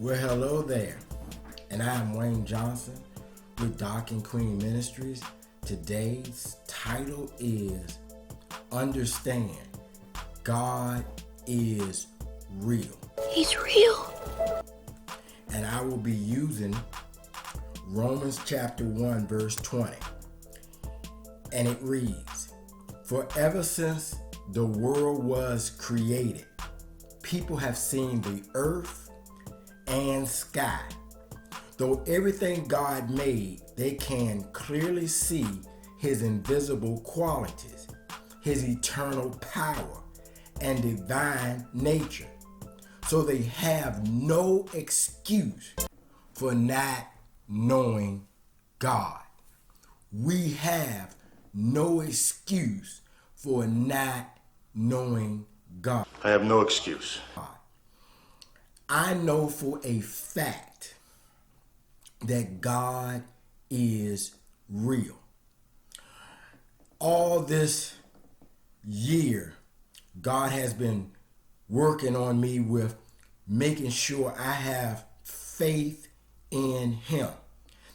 Well, hello there, and I am Wayne Johnson with Doc and Queen Ministries. Today's title is Understand God is Real. He's real. And I will be using Romans chapter 1 verse 20. And it reads, "For ever since the world was created, people have seen the earth and sky. Though everything God made, they can clearly see his invisible qualities, his eternal power, and divine nature. So they have no excuse for not knowing God." We have no excuse for not knowing God. I have no excuse. I know for a fact that God is real. All this year, God has been working on me with making sure I have faith in him.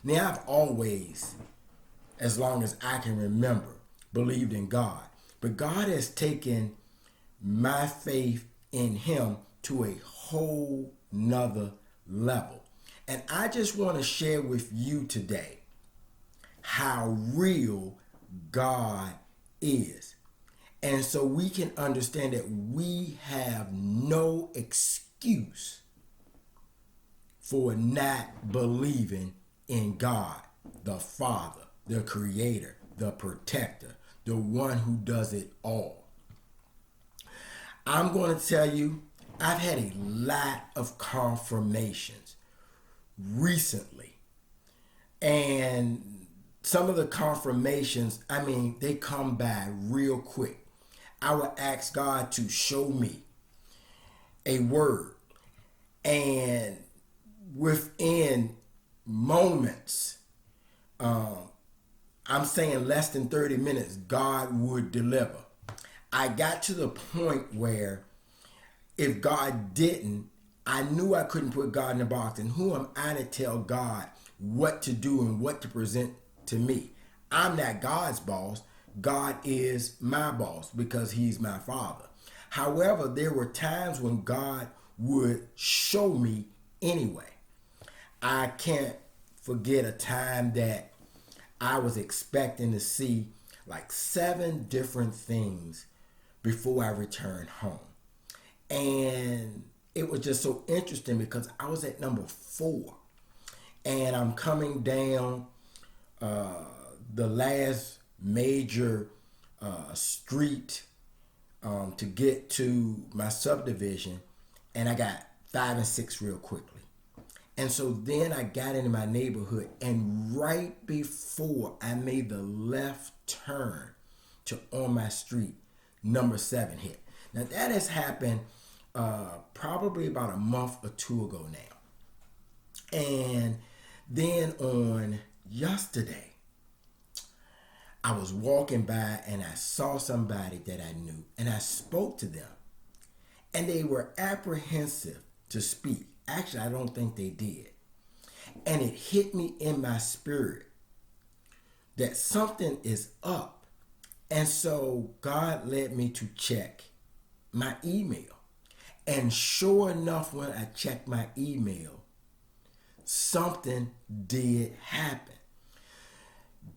Now, I've always, as long as I can remember, believed in God. But God has taken my faith in him to a whole nother level. And I just want to share with you today how real God is. And so we can understand that we have no excuse for not believing in God, the Father, the Creator, the Protector, the one who does it all. I'm going to tell you, I've had a lot of confirmations recently. And some of the confirmations, they come by real quick. I would ask God to show me a word, and within moments, I'm saying less than 30 minutes, God would deliver. I got to the point where if God didn't, I knew I couldn't put God in a box. And who am I to tell God what to do and what to present to me? I'm not God's boss. God is my boss because he's my Father. However, there were times when God would show me anyway. I can't forget a time that I was expecting to see like 7 different things before I returned home. And it was just so interesting because I was at number 4. And I'm coming down the last major street to get to my subdivision. And I got 5 and 6 real quickly. And so then I got into my neighborhood, and right before I made the left turn to on my street, number 7 hit. Now that has happened probably about a month or 2 ago now. And then on yesterday, I was walking by and I saw somebody that I knew, and I spoke to them, and they were apprehensive to speak. Actually, I don't think they did. And it hit me in my spirit that something is up. And so God led me to check my email. And sure enough, when I checked my email, something did happen.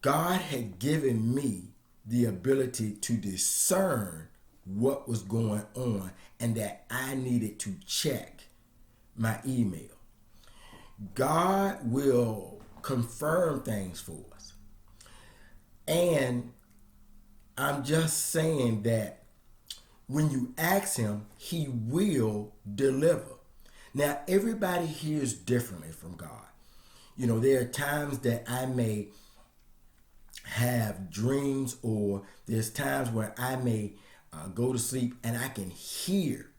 God had given me the ability to discern what was going on and that I needed to check my email. God will confirm things for us. And I'm just saying that when you ask him, he will deliver. Now, everybody hears differently from God. You know, there are times that I may have dreams, or there's times where I may go to sleep and I can hear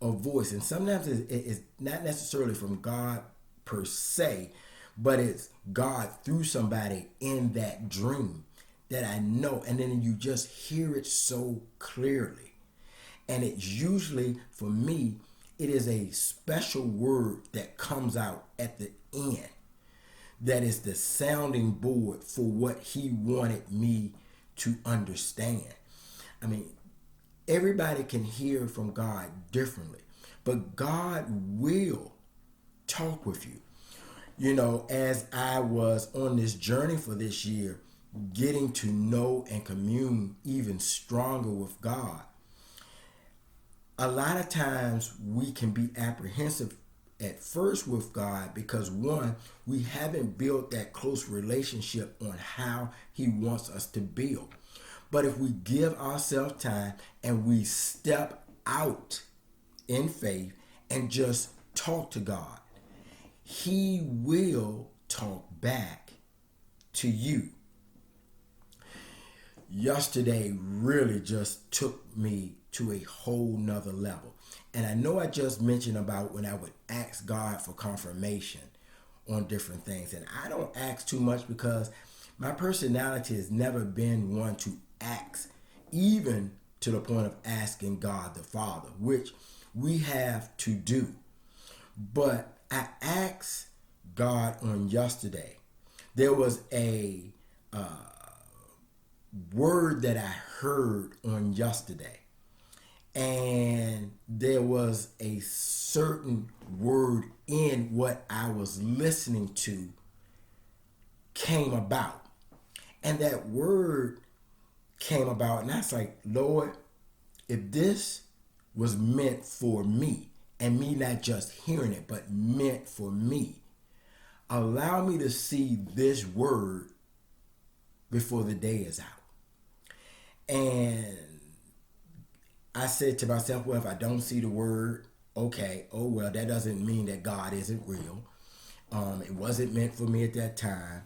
a voice. And sometimes it's not necessarily from God per se, but it's God through somebody in that dream that I know. And then you just hear it so clearly. And it's usually, for me, It is a special word that comes out at the end that is the sounding board for what he wanted me to understand. I mean, everybody can hear from God differently, but God will talk with you. You know, as I was on this journey for this year, getting to know and commune even stronger with God, a lot of times we can be apprehensive at first with God because, one, we haven't built that close relationship on how he wants us to build. But if we give ourselves time and we step out in faith and just talk to God, he will talk back to you. Yesterday really just took me to a whole nother level. And I know I just mentioned about when I would ask God for confirmation on different things. And I don't ask too much because my personality has never been one to ask, even to the point of asking God the Father, which we have to do. But I asked God on yesterday. There was a word that I heard on yesterday. And there was a certain word in what I was listening to came about. And that word came about, and I was like, Lord, if this was meant for me, and me not just hearing it, but meant for me, allow me to see this word before the day is out. And I said to myself, well, if I don't see the word, okay, oh well, that doesn't mean that God isn't real. It wasn't meant for me at that time.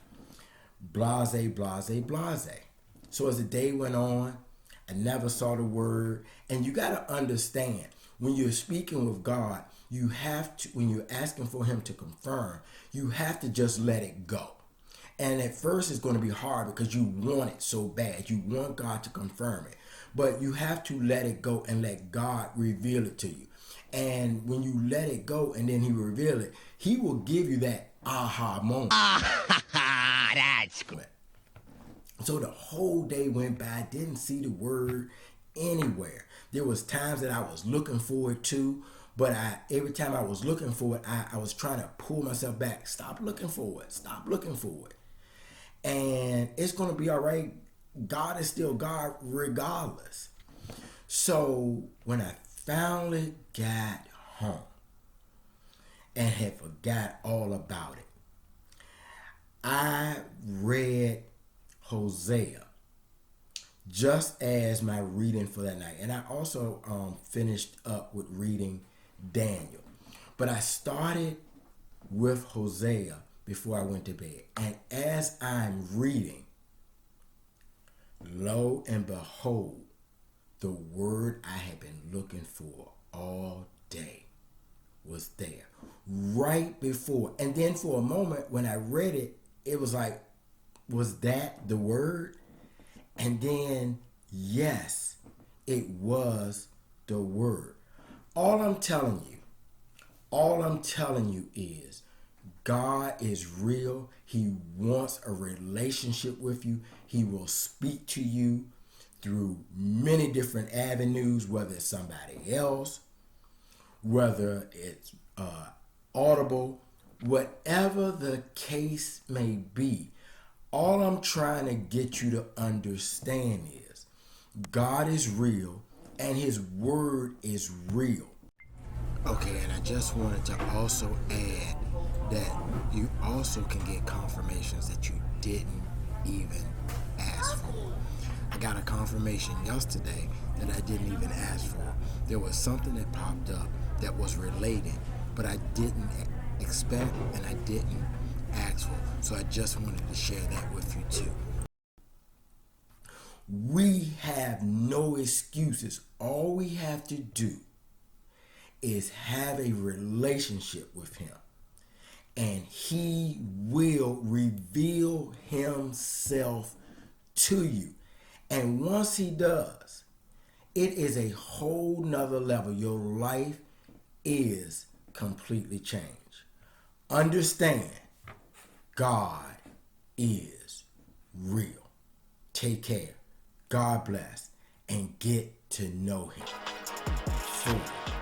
Blase, blase, blase. So as the day went on, I never saw the word. And you got to understand, when you're speaking with God, you have to, when you're asking for him to confirm, you have to just let it go. And at first it's going to be hard because you want it so bad. You want God to confirm it. But you have to let it go and let God reveal it to you. And when you let it go and then he reveal it, he will give you that aha moment. That's good. So the whole day went by. I didn't see the word anywhere. There was times that I was looking for it too, but every time I was looking for it, I was trying to pull myself back. Stop looking for it. Stop looking for it. And it's going to be all right. God is still God regardless. So when I finally got home and had forgot all about it, I read Hosea just as my reading for that night. And I also finished up with reading Daniel. But I started with Hosea before I went to bed. And as I'm reading, lo and behold, the word I had been looking for all day was there. Right before. And then for a moment when I read it, it was like, was that the word? And then, yes, it was the word. All I'm telling you is God is real. He wants a relationship with you. He will speak to you through many different avenues, whether it's somebody else, whether it's audible, whatever the case may be. All I'm trying to get you to understand is God is real and his word is real. Okay, and I just wanted to also add that you also can get confirmations that you didn't even ask for. I got a confirmation yesterday that I didn't even ask for. There was something that popped up that was related, but I didn't expect and I didn't ask for. So I just wanted to share that with you too. We have no excuses. All we have to do is have a relationship with him. And he will reveal himself to you. And once he does, it is a whole nother level. Your life is completely changed. Understand, God is real. Take care. God bless. And get to know him fully.